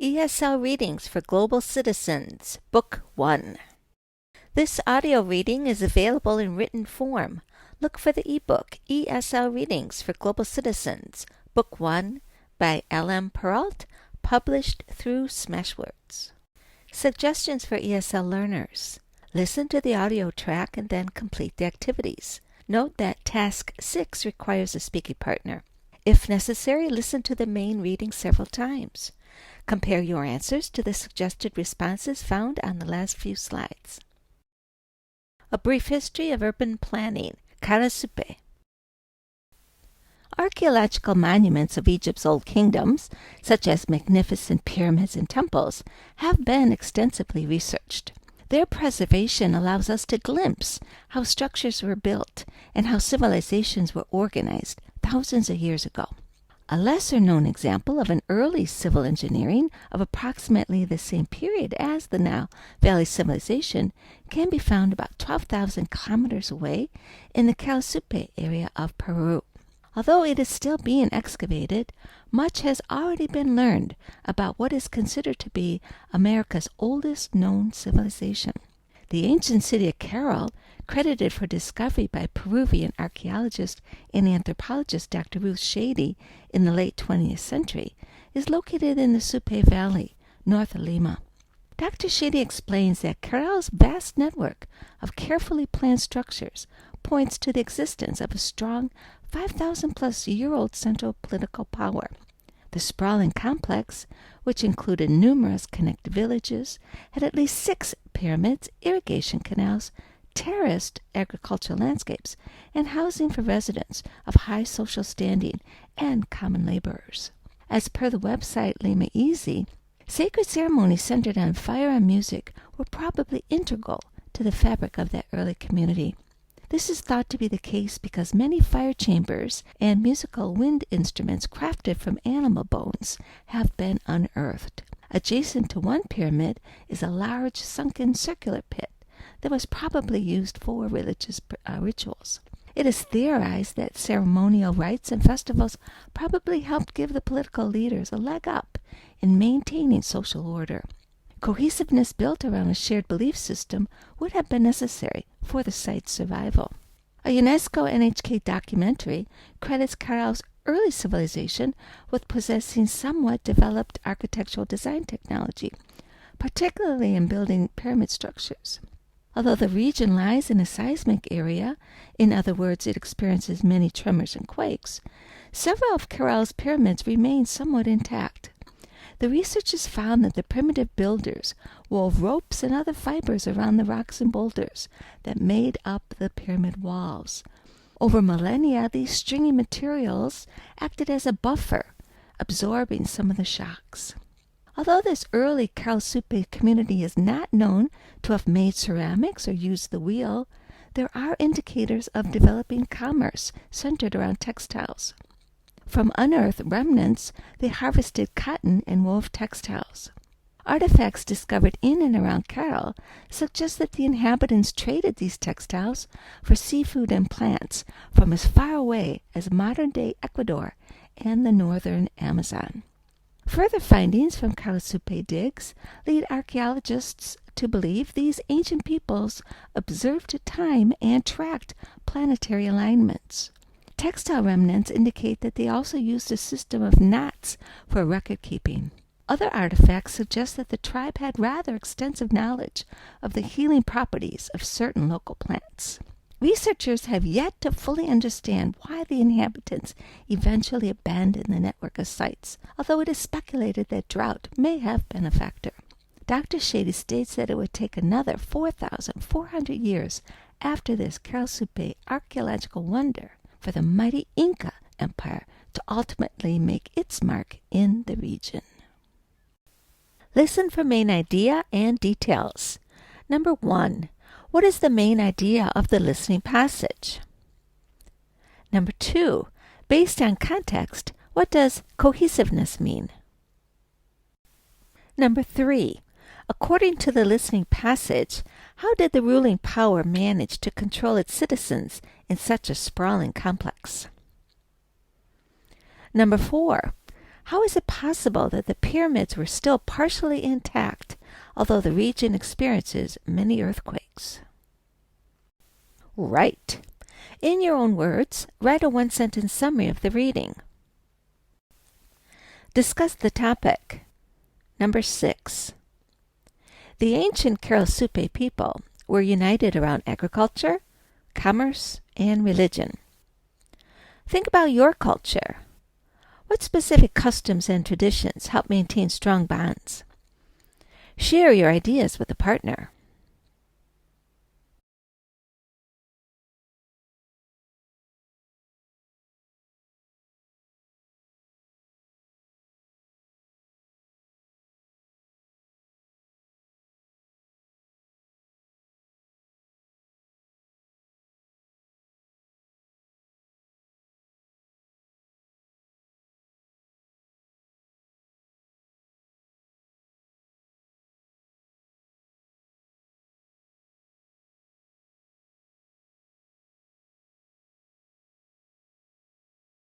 ESL Readings for Global Citizens, Book 1. This audio reading is available in written form. Look for the ebook ESL Readings for Global Citizens, Book 1 by L.M. Peralt, published through Smashwords. Suggestions for ESL learners. Listen to the audio track and then complete the activities. Note that Task 6 requires a speaking partner. If necessary, listen to the main reading several times. Compare your answers to the suggested responses found on the last few slides. A brief history of urban planning, Caral-Supe. Archaeological monuments of Egypt's old kingdoms, such as magnificent pyramids and temples, have been extensively researched. Their preservation allows us to glimpse how structures were built and how civilizations were organized thousands of years ago. A lesser-known example of an early civil engineering of approximately the same period as the Nile Valley civilization can be found about 12,000 kilometers away in the Caral-Supe area of Peru. Although it is still being excavated, much has already been learned about what is considered to be America's oldest known civilization. The ancient city of Caral, credited for discovery by Peruvian archaeologist and anthropologist Dr. Ruth Shady in the late 20th century, is located in the Supe Valley, north of Lima. Dr. Shady explains that Caral's vast network of carefully planned structures points to the existence of a strong 5,000-plus-year-old central political power. The sprawling complex, which included numerous connected villages, had at least 6 pyramids, irrigation canals, terraced agricultural landscapes, and housing for residents of high social standing and common laborers. As per the website Lima Easy, sacred ceremonies centered on fire and music were probably integral to the fabric of that early community. This is thought to be the case because many fire chambers and musical wind instruments crafted from animal bones have been unearthed. Adjacent to one pyramid is a large sunken circular pit that was probably used for religious rituals. It is theorized that ceremonial rites and festivals probably helped give the political leaders a leg up in maintaining social order. Cohesiveness built around a shared belief system would have been necessary for the site's survival. A UNESCO NHK documentary credits Caral's early civilization with possessing somewhat developed architectural design technology, particularly in building pyramid structures. Although the region lies in a seismic area, in other words, it experiences many tremors and quakes, several of Caral's pyramids remain somewhat intact. The researchers found that the primitive builders wove ropes and other fibers around the rocks and boulders that made up the pyramid walls. Over millennia, these stringy materials acted as a buffer, absorbing some of the shocks. Although this early Caral-Supe community is not known to have made ceramics or used the wheel, there are indicators of developing commerce centered around textiles. From unearthed remnants, they harvested cotton and wove textiles. Artifacts discovered in and around Caral suggest that the inhabitants traded these textiles for seafood and plants from as far away as modern-day Ecuador and the northern Amazon. Further findings from Caral-Supe digs lead archaeologists to believe these ancient peoples observed time and tracked planetary alignments. Textile remnants indicate that they also used a system of knots for record-keeping. Other artifacts suggest that the tribe had rather extensive knowledge of the healing properties of certain local plants. Researchers have yet to fully understand why the inhabitants eventually abandoned the network of sites, although it is speculated that drought may have been a factor. Dr. Shady states that it would take another 4,400 years after this Caral-Supe archaeological wonder for the mighty Inca Empire to ultimately make its mark in the region. Listen for main idea and details. Number 1. What is the main idea of the listening passage? Number 2. Based on context, what does cohesiveness mean? Number 3. According to the listening passage, how did the ruling power manage to control its citizens in such a sprawling complex? Number 4. How is it possible that the pyramids were still partially intact, although the region experiences many earthquakes? Right. In your own words, write a one-sentence summary of the reading. Discuss the topic. Number 6. The ancient Caral-Supe people were united around agriculture, commerce, and religion. Think about your culture. What specific customs and traditions help maintain strong bonds? Share your ideas with a partner.